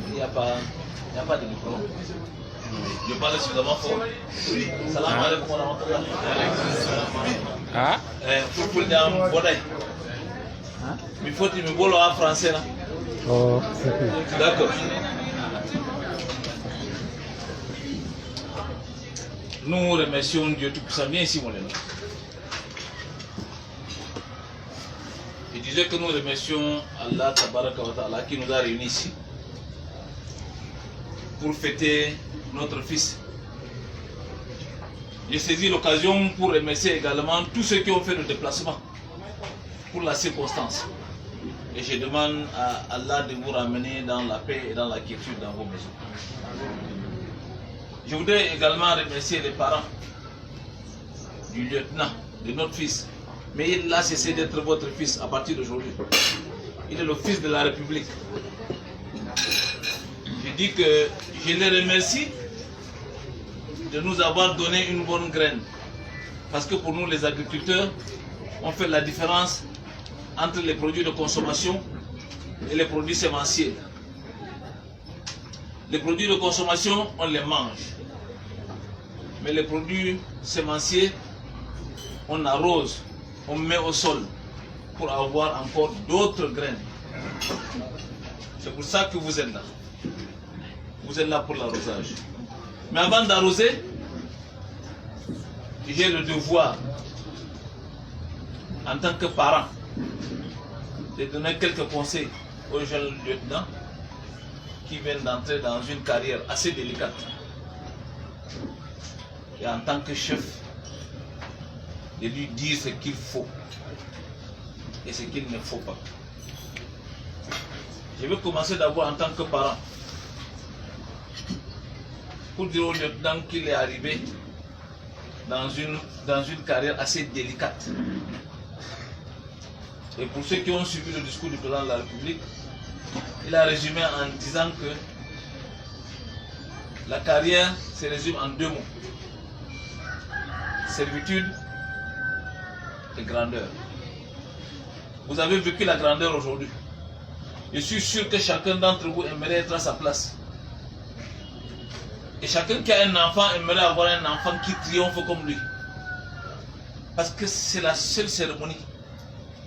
Il n'y a pas de micro. Je parle suffisamment fort. Salam alaikum wa rahmatullah. Ah? Pour dire bonnet. Il faut que tu me voles en français là. Oh. D'accord. Nous remercions Dieu Tout-Puissant. Viens ici, mon ami. Je disais que nous remercions Allah Tabaraka wa Ta'ala qui nous a réunis ici pour fêter notre fils. J'ai saisi l'occasion pour remercier également tous ceux qui ont fait le déplacement pour la circonstance. Et je demande à Allah de vous ramener dans la paix et dans la quiétude dans vos maisons. Je voudrais également remercier les parents du lieutenant, de notre fils. Mais il a cessé d'être votre fils à partir d'aujourd'hui. Il est le fils de la République. Je dis que je les remercie de nous avoir donné une bonne graine. Parce que pour nous, les agriculteurs, on fait la différence entre les produits de consommation et les produits sémenciers. Les produits de consommation, on les mange. Mais les produits sémenciers, on arrose, on met au sol pour avoir encore d'autres graines. C'est pour ça que vous êtes là. Vous êtes là pour l'arrosage. Mais avant d'arroser, j'ai le devoir, en tant que parent, de donner quelques conseils aux jeunes lieutenants qui viennent d'entrer dans une carrière assez délicate. Et en tant que chef, de lui dire ce qu'il faut et ce qu'il ne faut pas. Je vais commencer d'abord en tant que parent pour dire au lieutenant qu'il est arrivé dans une carrière assez délicate. Et pour ceux qui ont suivi le discours du président de la République, il a résumé en disant que la carrière se résume en deux mots: servitude et grandeur. Vous avez vécu la grandeur aujourd'hui. Je suis sûr que chacun d'entre vous aimerait être à sa place. Et chacun qui a un enfant aimerait avoir un enfant qui triomphe comme lui. Parce que c'est la seule cérémonie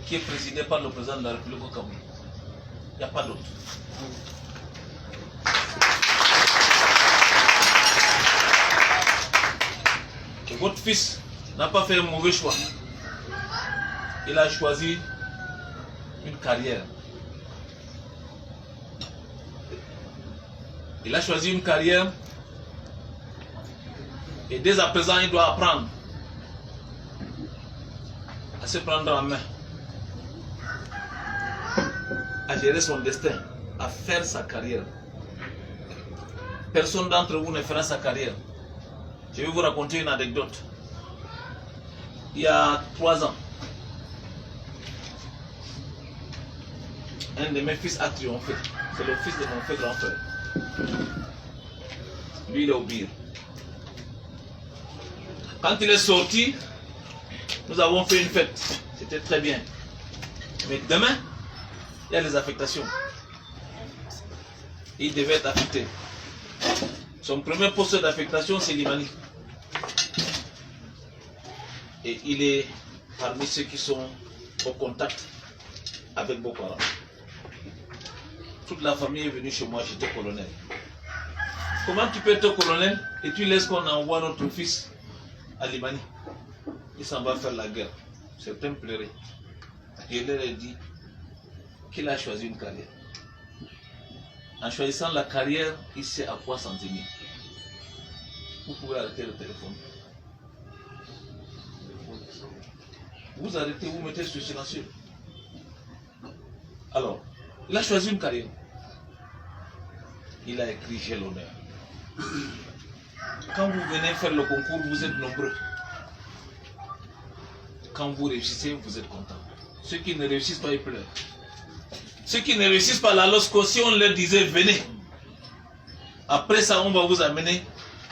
qui est présidée par le président de la République au Cameroun. Il n'y a pas d'autre. Et votre fils n'a pas fait un mauvais choix. Il a choisi une carrière. Il a choisi une carrière et dès à présent il doit apprendre à se prendre en main, à gérer son destin, à faire sa carrière. Personne d'entre vous ne fera sa carrière. Je vais vous raconter une anecdote. Il y a 3 ans, un de mes fils a triomphé. C'est le fils de mon frère grand frère. Lui, il est au Bir. Quand il est sorti, nous avons fait une fête. C'était très bien. Mais demain, il y a les affectations. Il devait être affecté. Son premier poste d'affectation, c'est Limani. Et il est parmi ceux qui sont au contact avec Boko Haram. Toute la famille est venue chez moi, j'étais colonel. Comment tu peux être colonel et tu laisses qu'on envoie notre fils à Limani? Il s'en va faire la guerre. Certains pleuraient. Je leur ai dit qu'il a choisi une carrière. En choisissant la carrière, il sait à quoi s'en tenir. Vous pouvez arrêter le téléphone. Vous arrêtez, vous mettez sur silencieux. Alors, il a choisi une carrière. Il a écrit « J'ai l'honneur ». Quand vous venez faire le concours, vous êtes nombreux. Quand vous réussissez, vous êtes contents. Ceux qui ne réussissent pas, ils pleurent. Ceux qui ne réussissent pas, là, lorsque si on leur disait « Venez », après ça, on va vous amener,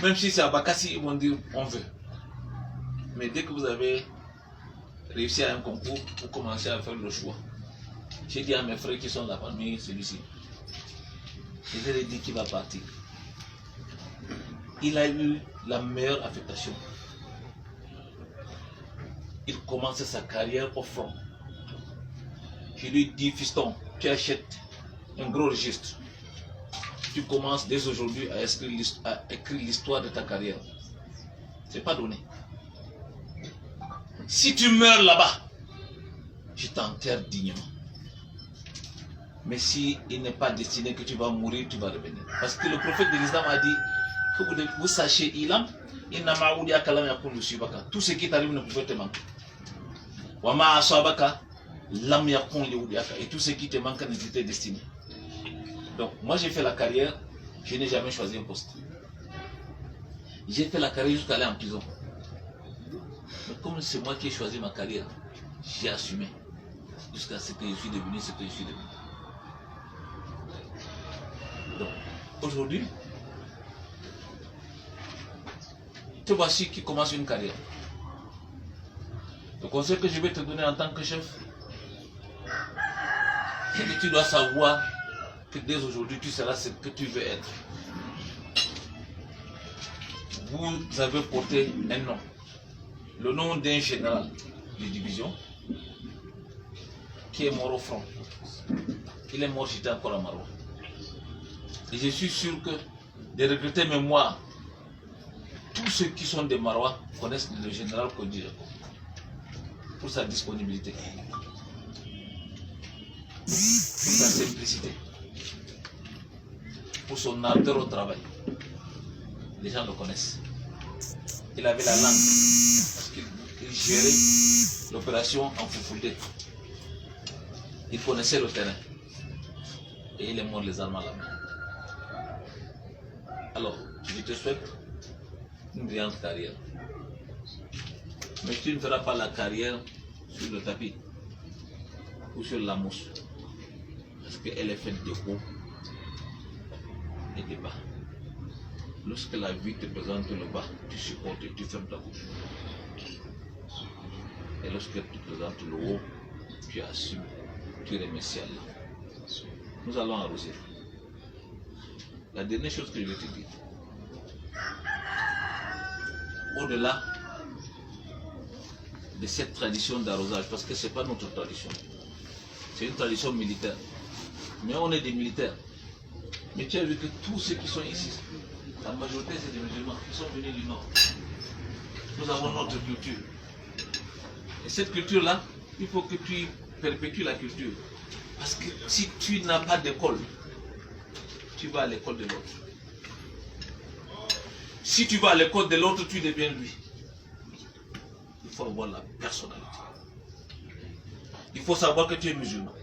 même si c'est à Bakassi, ils vont dire « On veut ». Mais dès que vous avez réussi à un concours, vous commencez à faire le choix. J'ai dit à mes frères qui sont là parmi celui-ci, je lui ai dit qu'il va partir. Il a eu la meilleure affectation. Il commence sa carrière au front. Je lui ai dit, fiston, tu achètes un gros registre. Tu commences dès aujourd'hui à écrire l'histoire de ta carrière. C'est pas donné. Si tu meurs là-bas, je t'enterre dignement. Mais si il n'est pas destiné que tu vas mourir, tu vas revenir. Parce que le prophète de l'islam a dit que vous sachiez, tout ce qui t'arrive ne peut te manquer. Et tout ce qui te manque n'était destiné. Donc, moi j'ai fait la carrière, je n'ai jamais choisi un poste. J'ai fait la carrière jusqu'à aller en prison. Mais comme c'est moi qui ai choisi ma carrière, j'ai assumé jusqu'à ce que je suis devenu ce que je suis devenu. Donc, aujourd'hui, te voici qui commence une carrière. Le conseil que je vais te donner en tant que chef, c'est que tu dois savoir que dès aujourd'hui, tu seras ce que tu veux être. Vous avez porté un nom. Le nom d'un général de division qui est mort au front. Il est mort, j'étais encore à Maroc. Et je suis sûr que des regrettés mémoires, tous ceux qui sont des Marois connaissent le général Kodi pour sa disponibilité, pour sa simplicité, pour son ardeur au travail. Les gens le connaissent. Il avait la langue parce qu'il gérait l'opération en foufoudé. Il connaissait le terrain et il est mort les armes à la main. Alors, je te souhaite une brillante carrière. Mais tu ne feras pas la carrière sur le tapis ou sur la mousse. Parce qu'elle est faite de haut et de bas. Lorsque la vie te présente le bas, tu supportes et tu fermes ta bouche. Et lorsqu'elle te présente le haut, tu assumes, tu remercies Allah. Nous allons arroser. La dernière chose que je vais te dire, au-delà de cette tradition d'arrosage, parce que ce n'est pas notre tradition, c'est une tradition militaire. Mais on est des militaires. Mais tu as vu que tous ceux qui sont ici, la majorité c'est des musulmans qui sont venus du Nord. Nous avons notre culture. Et cette culture-là, il faut que tu perpétues la culture. Parce que si tu n'as pas d'école, tu vas à l'école de l'autre. Si tu vas à l'école de l'autre, tu deviens lui. Il faut avoir la personnalité. Il faut savoir que tu es musulman.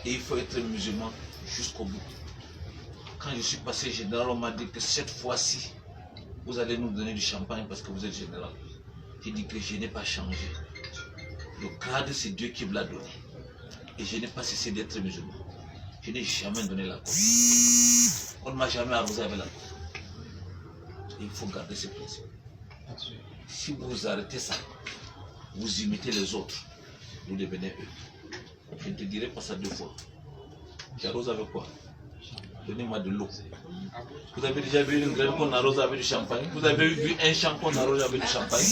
Et il faut être musulman jusqu'au bout. Quand je suis passé général, on m'a dit que cette fois-ci, vous allez nous donner du champagne parce que vous êtes général. J'ai dit que je n'ai pas changé. Le grade, c'est Dieu qui me l'a donné. Et je n'ai pas cessé d'être musulman. Je n'ai jamais donné la côte. On ne m'a jamais arrosé avec la côte. Il faut garder ce principe. Si vous arrêtez ça, vous imitez les autres, vous devenez eux. Je ne te dirai pas ça deux fois. J'arrose avec quoi? Donnez-moi de l'eau. Vous avez déjà vu une graine qu'on arrose avec du champagne? Vous avez vu un champ qu'on arrose avec du champagne?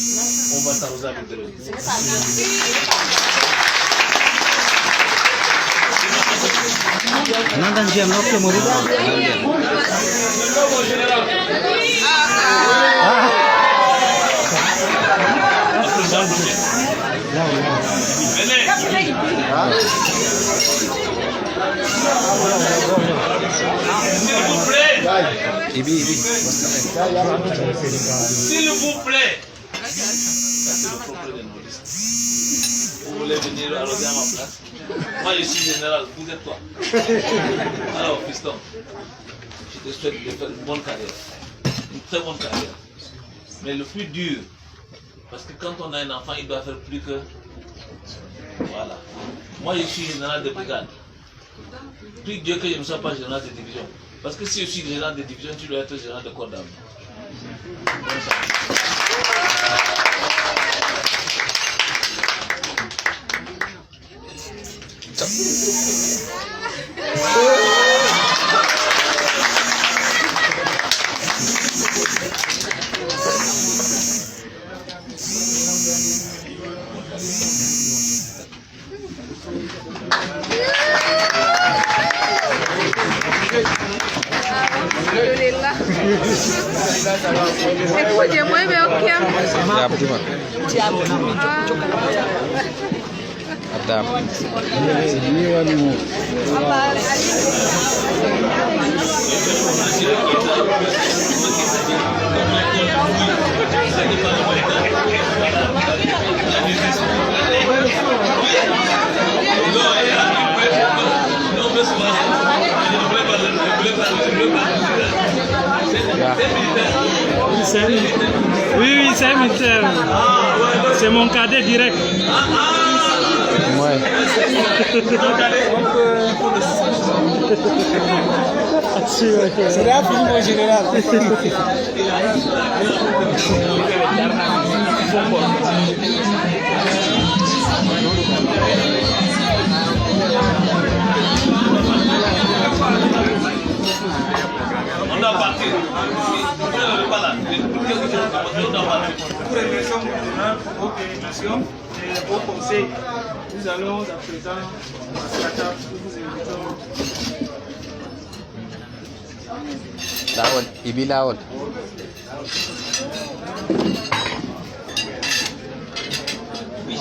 On va s'arroser avec de l'eau. S'il vous plaît. Vous voulez venir arroser à ma place? Moi je suis général, vous êtes toi. Alors fiston, je te souhaite de faire une bonne carrière. Une très bonne carrière. Mais le plus dur, parce que quand on a un enfant, il doit faire plus que... Voilà. Moi je suis général de brigade. Prie Dieu que je ne sois pas général de division. Parce que si je suis général de division, tu dois être général de corps d'armée. Alhamdulillah. Ekuje mwebe okia. Adam. Oui, c'est un militaire. C'est mon cadet direct. Ouais. C'est un film en général. On doit partir. On pas là. Pour l'élection maintenant, pour vos bénédictions et vos conseils, nous allons à présent à la table pour vous invitons. Lawol, Ibi Lawol. Oui,